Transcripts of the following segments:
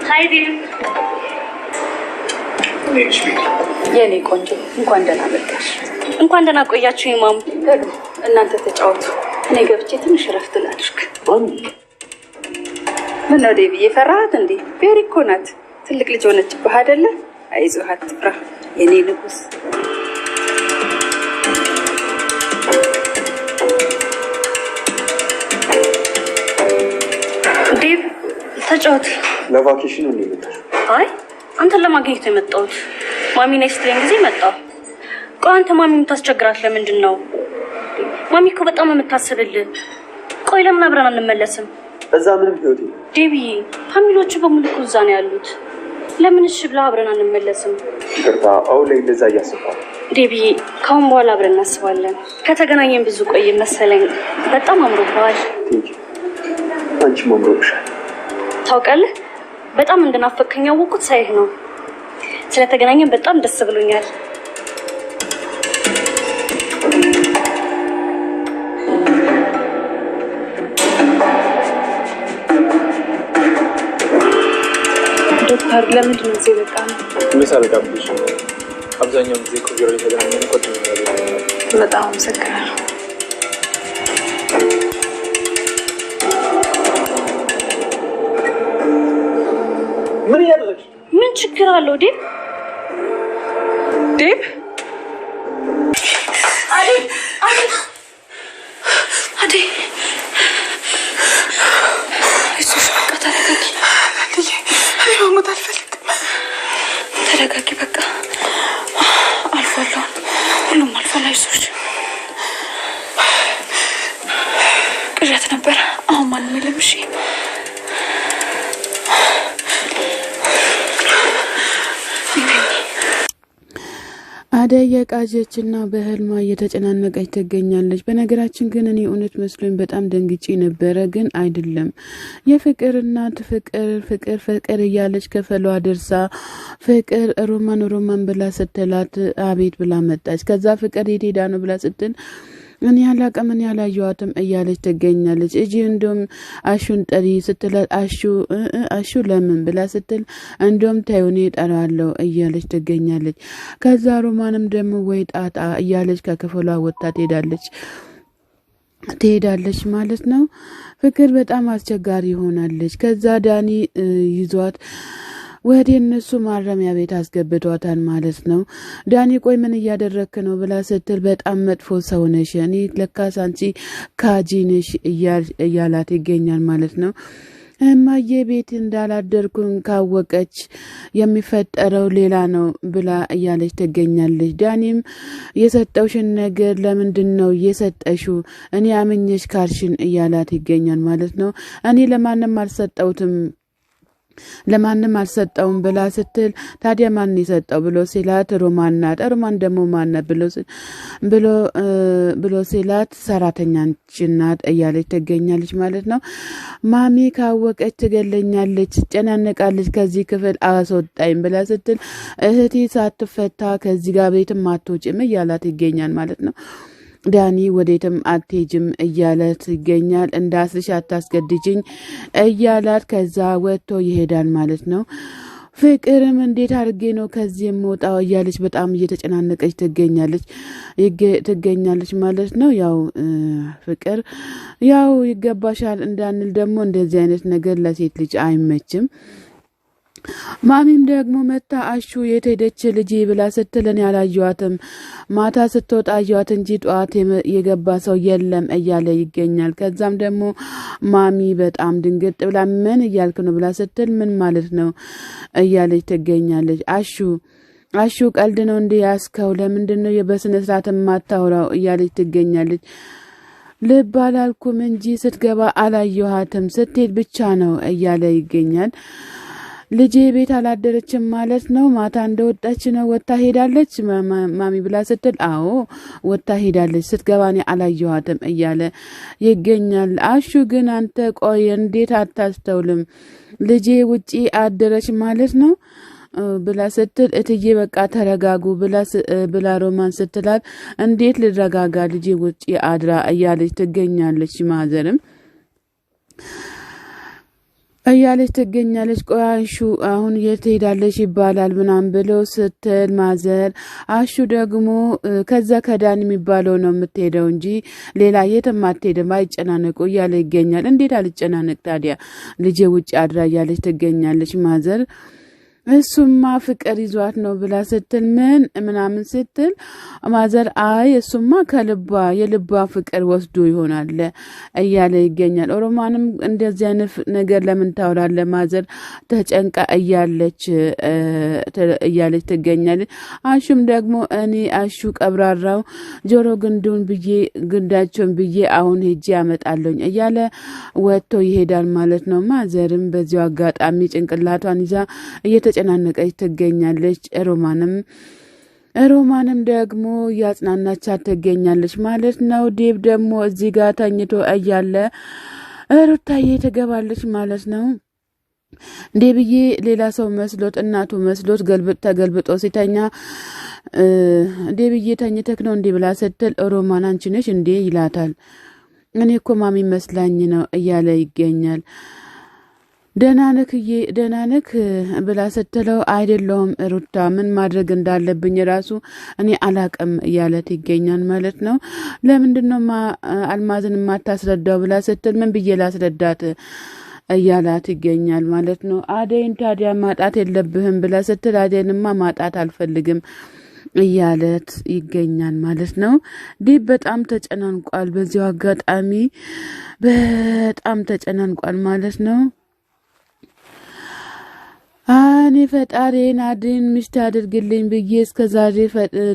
ሃይ ዲር ነሽ ቤት የኔ ቆንጆ እንኳን ደህና መጣሽ። እንኳን ደህና ቆያችሁ ማም። ሄዱ እናንተ ተጫወቱ፣ እኔ ገብቼ ትንሽ ረፍት ላድርግ። ምን ነው ዴቪ የፈራሃት እንዴ? ቤሪ እኮ ናት፣ ትልቅ ልጅ ሆነችብህ አይደለ? አይዞህ አትፍራ የኔ ንጉስ። ዴቭ ተጫወት። ለቫኬሽን ነው የመጣሽ? አይ አንተን ለማግኘት ነው የመጣሁት። ማሚ ነይ ስትለኝ ጊዜ መጣሁ። ቆይ አንተ ማሚ የምታስቸግራት ለምንድን ነው? ማሚ እኮ በጣም የምታስብልህ። ቆይ ለምን አብረን አንመለስም? እዛ ምንም ህይወት የለም ዴቪ፣ ፋሚሊዎቹ በሙሉ እኮ እዛ ነው ያሉት። ለምን እሺ ብላ አብረን አንመለስም? ይቅርታ፣ አሁን ላይ እንደዛ እያሰብኩ ዴቪ፣ ካሁን በኋላ አብረን እናስባለን። ከተገናኘን ብዙ ቆይ መሰለኝ። በጣም አምሮብሃል። አንቺም አምሮብሻል። ታውቃለህ በጣም እንደናፈቀኝ ያወቅኩት ሳይህ ነው። ስለተገናኘን በጣም ደስ ብሎኛል። ዶክተር ለምንድን ነው እዚህ በቃ ነው? ምሳ ልጋብዝሽ። አብዛኛውን ጊዜ ኮቪድ የተገናኘን ነው። በጣም አመሰግናለሁ። ምን ያደረግሽ? ምን ችግር አለው ዴቭ? ዴቭ አዲ እሱስ በቃ ተረጋጊ። እኔ መሞት አልፈልግም። ተረጋጊ በቃ አልፏል። ሁሉም አልፏል። አይዞሽ። ቅዠት ነበር። አሁን ማንም የለም። እሺ አደይ የቃዠችና በህልማ እየተጨናነቀች ትገኛለች። በነገራችን ግን እኔ እውነት መስሎኝ በጣም ደንግጬ ነበረ፣ ግን አይደለም። የፍቅር እናት ፍቅር እያለች ከፈሏ ደርሳ ፍቅር ሮማን ብላ ስትላት አቤት ብላ መጣች። ከዛ ፍቅር የት ሄዳ ነው ብላ ስትል እኔ ያላቀም እኔ ያላየዋትም እያለች ትገኛለች። እጂ እንደም አሹን ጠሪ ስትላት አሹ ለምን ብላ ስትል እንደም ታዩኔ ጠራለው እያለች ትገኛለች። ከዛ ሮማንም ደግሞ ወይ ጣጣ እያለች ከክፍሏ ወጣ ትሄዳለች ማለት ነው። ፍቅር በጣም አስቸጋሪ ሆናለች። ከዛ ዳኒ ይዟት ወደ እነሱ ማረሚያ ቤት አስገብቷታል ማለት ነው። ዳኒ ቆይ ምን እያደረክ ነው ብላ ስትል በጣም መጥፎ ሰው ነሽ፣ እኔ ለካስ አንቺ ካጂ ነሽ እያላት ይገኛል ማለት ነው። እማዬ ቤት እንዳላደርኩን ካወቀች የሚፈጠረው ሌላ ነው ብላ እያለች ትገኛለች። ዳኒም የሰጠውሽን ነገር ለምንድን ነው የሰጠሽው? እኔ አምኜሽ ካልሽን እያላት ይገኛል ማለት ነው። እኔ ለማንም አልሰጠውም ብላ ስትል ታዲያ ማን ይሰጠው ብሎ ሲላት ሮማን ናት። ሮማን ደግሞ ማን ናት ብሎ ሲላት ሰራተኛችን ናት እያለች ትገኛለች ማለት ነው። ማሚ ካወቀች ትገለኛለች፣ ጨናነቃለች፣ ከዚህ ክፍል አስወጣኝ ብላ ስትል እህቴ ሳትፈታ ከዚህ ጋር ቤትም አትወጪም እያላት ይገኛል ማለት ነው። ዳኒ ወዴትም አትሄጂም እያለት ይገኛል። እንዳስልሽ አታስገድጅኝ እያላት ከዛ ወጥቶ ይሄዳል ማለት ነው። ፍቅርም እንዴት አድርጌ ነው ከዚህ የምወጣው እያለች በጣም እየተጨናነቀች ትገኛለች ማለት ነው። ያው ፍቅር ያው ይገባሻል እንዳንል ደግሞ እንደዚህ አይነት ነገር ለሴት ልጅ አይመችም። ማሚም ደግሞ መታ አሹ የት ሄደች ልጅ ብላ ስትልን ያላየዋትም ማታ ስትወጣ አየዋት እንጂ ጠዋት የገባ ሰው የለም እያለ ይገኛል። ከዛም ደግሞ ማሚ በጣም ድንግጥ ብላ ምን እያልክ ነው ብላ ስትል ምን ማለት ነው እያለች ትገኛለች። አሹ ቀልድ ነው እንዴ ያስከው? ለምንድን ነው በስነ ስርዓት ማታወራው እያለች ትገኛለች። ልብ አላልኩም እንጂ ስትገባ አላየኋትም ስትሄድ ብቻ ነው እያለ ይገኛል። ልጄ ቤት አላደረችም ማለት ነው? ማታ እንደወጣች ነው ወጣ ሄዳለች ማሚ ብላ ስትል አዎ ወጣ ሄዳለች፣ ስትገባ እኔ አላየኋትም እያለ ይገኛል። አሹ ግን አንተ ቆይ እንዴት አታስተውልም? ልጄ ውጪ አደረች ማለት ነው ብላ ስትል እትዬ በቃ ተረጋጉ ብላ ሮማን ስትላት እንዴት ልረጋጋ ልጄ ውጪ አድራ እያለች ትገኛለች። ማዘርም እያለች ትገኛለች። ቆይ አሹ አሁን የት ሄዳለች ይባላል ምናምን ብሎ ስትል ማዘር አሹ ደግሞ ከዛ ከዳን የሚባለው ነው የምትሄደው እንጂ ሌላ የትም አትሄድም አይጨናነቁ እያለ ይገኛል። እንዴት አልጨናነቅ ታዲያ ልጄ ውጭ አድራ እያለች ትገኛለች ማዘር። እሱማ ፍቅር ይዟት ነው ብላ ስትል ምን ምናምን ስትል ማዘር አይ እሱማ ከልቧ የልቧ ፍቅር ወስዶ ይሆናል እያለ ይገኛል። ኦሮማንም እንደዚህ አይነት ነገር ለምን ታወራለ ማዘር ተጨንቃ እያለች ትገኛለች። አሹም ደግሞ እኔ አሹ ቀብራራው ጆሮ ግንዳቸውን ብዬ አሁን ሄጄ ያመጣለኝ እያለ ወጥቶ ይሄዳል ማለት ነው። ማዘርም በዚሁ አጋጣሚ ጭንቅላቷን ይዛ ጨናነቀች ትገኛለች። ሮማንም ደግሞ ያጽናናቻት ትገኛለች ማለት ነው። ዴብ ደግሞ እዚህ ጋር ተኝቶ እያለ ሩታዬ ትገባለች ማለት ነው። ዴብዬ ሌላ ሰው መስሎት እናቱ መስሎት ተገልብጦ ሲተኛ ዴብዬ ተኝተክ ነው እንዲህ ብላ ስትል ሮማን አንቺ ነሽ እንዴ ይላታል። እኔ እኮ ማሚ መስላኝ ነው እያለ ይገኛል። ደናነክ ብላ ስትለው አይደለሁም ሩታ ምን ማድረግ እንዳለብኝ ራሱ እኔ አላቅም እያለት ይገኛል ማለት ነው። ለምንድነው አልማዝን ማታስረዳው ብላ ስትል ምን ብዬ ላስረዳት እያላት ይገኛል ማለት ነው። አደይን ታዲያ ማጣት የለብህም ብላ ስትል አደይንማ ማጣት አልፈልግም እያለት ይገኛል ማለት ነው። ዲብ በጣም ተጨናንቋል። በዚሁ አጋጣሚ በጣም ተጨናንቋል ማለት ነው። እኔ ፈጣሪን አድን ሚስት አድርግልኝ ብዬ እስከዛሬ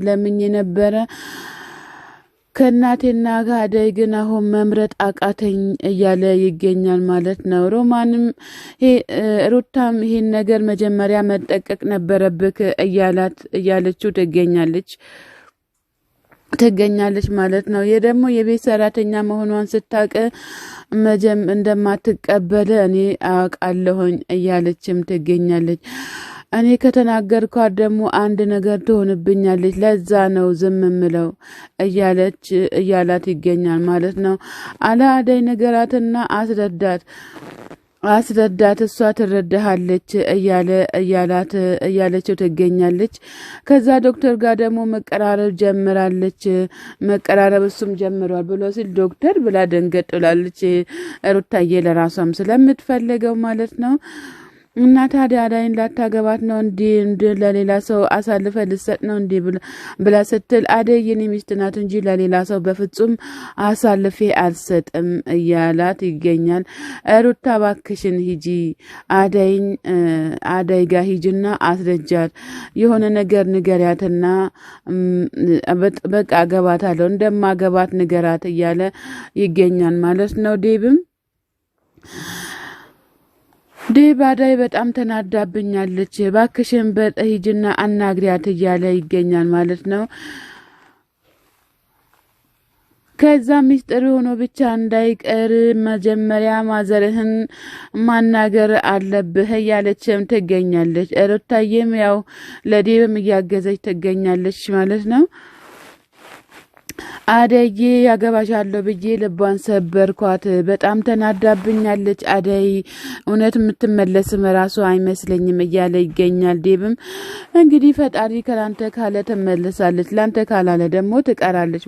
ለምኜ ነበረ ከእናቴና ከአደይ ግን አሁን መምረጥ አቃተኝ እያለ ይገኛል ማለት ነው። ሮማንም ሩታም ይሄን ነገር መጀመሪያ መጠቀቅ ነበረብክ እያለችው ትገኛለች ማለት ነው። ደግሞ የቤት ሰራተኛ መሆኗን ስታውቅ እንደማትቀበል እኔ አውቃለሁኝ እያለችም ትገኛለች። እኔ ከተናገርኳት ደግሞ አንድ ነገር ትሆንብኛለች ለዛ ነው ዝም ምለው እያላት ይገኛል ማለት ነው። አደይ ነገራትና አስረዳት እሷ ትረዳሃለች እያለችው ትገኛለች። ከዛ ዶክተር ጋር ደግሞ መቀራረብ እሱም ጀምሯል ብሎ ሲል ዶክተር ብላ ደንገጥ ብላለች ሩታዬ ለራሷም ስለምትፈልገው ማለት ነው። እና ታዲያ አዳይን ላታገባት ነው እንዲ ለሌላ ሰው አሳልፈ ልሰጥ ነው እንዲ ብላ ስትል አደይ የኔ ሚስት ናት እንጂ ለሌላ ሰው በፍጹም አሳልፌ አልሰጥም እያላት ይገኛል። ሩታ ባክሽን ሂጂ አደይ ጋር ሂጂና አስረጃት የሆነ ነገር ንገሪያትና በቃ አገባታለሁ እንደማገባት ንገራት እያለ ይገኛል ማለት ነው። ዴብ አዳይ በጣም ተናዳብኛለች ባክሽን በሂጂና አናግሪያት እያለ ይገኛል ማለት ነው። ከዛ ሚስጥር ሆኖ ብቻ እንዳይቀር መጀመሪያ ማዘርህን ማናገር አለብህ እያለችም ትገኛለች። ሩታዬም ያው ለዴብም እያገዘች ትገኛለች ማለት ነው። አደይ ያገባሻለሁ ብዬ ልቧን ሰበርኳት በጣም ተናዳብኛለች አደይ እውነት የምትመለስም ራሱ አይመስለኝም እያለ ይገኛል። ዴብም እንግዲህ ፈጣሪ ከላንተ ካለ ትመለሳለች ላንተ ካላለ ደግሞ ትቀራለች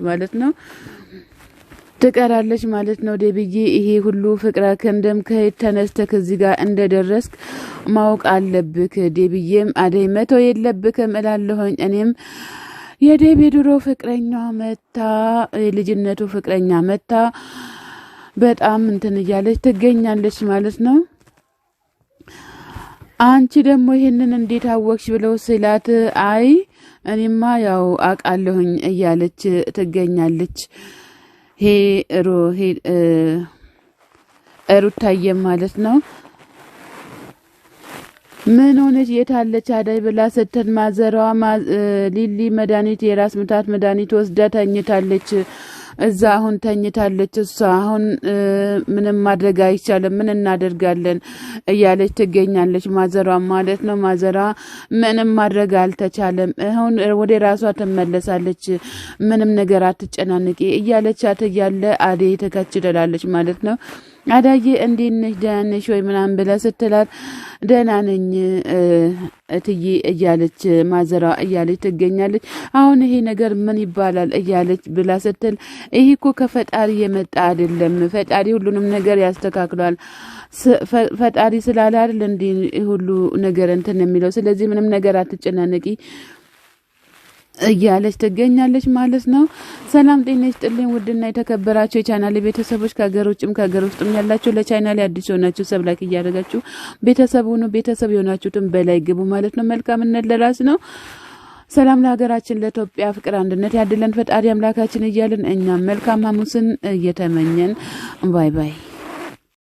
ማለት ነው። ዴብዬ ይሄ ሁሉ ፍቅረ ክንደም ከየት ተነስተክ እዚህ ጋር እንደደረስክ ማወቅ አለብክ። ዴብዬም አደይ መቶ የለብክም እላለሁኝ እኔም የዴብ የድሮ ፍቅረኛ መታ የልጅነቱ ፍቅረኛ መታ በጣም እንትን እያለች ትገኛለች ማለት ነው። አንቺ ደግሞ ይሄንን እንዴት አወቅሽ ብለው ስላት አይ እኔማ ያው አውቃለሁኝ እያለች ትገኛለች። ሩታዬ ማለት ነው። ምን ሆነች የታለች አዳይ ብላ ስትል ማዘሯ ሊሊ መድኃኒት የራስ ምታት መድኃኒት ወስዳ ተኝታለች እዛ አሁን ተኝታለች እሷ አሁን ምንም ማድረግ አይቻልም ምን እናደርጋለን እያለች ትገኛለች ማዘሯ ማለት ነው። ማዘሯ ምንም ማድረግ አልተቻለም አሁን ወደ ራሷ ተመለሳለች ምንም ነገር አትጨናነቂ እያለቻት እያለ አደይ ተከችደላለች ማለት ነው። አዳዬ እንዴት ነሽ ደህና ነሽ ወይ ምናምን ብላ ስትላት ደህና ነኝ እትዬ እያለች ማዘራ እያለች ትገኛለች። አሁን ይሄ ነገር ምን ይባላል እያለች ብላ ስትል ይሄ እኮ ከፈጣሪ የመጣ አይደለም፣ ፈጣሪ ሁሉንም ነገር ያስተካክሏል፣ ፈጣሪ ስላለ አይደል እንዴ ሁሉ ነገር እንትን የሚለው፣ ስለዚህ ምንም ነገር አትጨናነቂ እያለች ትገኛለች ማለት ነው። ሰላም ጤና ይስጥልኝ ውድና የተከበራችሁ የቻናሌ ቤተሰቦች ከሀገር ውጭም ከሀገር ውስጥም ያላችሁ ለቻናሌ አዲስ ሆናችሁ ሰብላክ እያደረጋችሁ ቤተሰብ ሁኑ። ቤተሰብ የሆናችሁትን በላይ ግቡ ማለት ነው። መልካምነት ለራስ ነው። ሰላም ለሀገራችን ለኢትዮጵያ ፍቅር አንድነት ያድለን ፈጣሪ አምላካችን እያልን እኛም መልካም ሐሙስን እየተመኘን ባይ ባይ።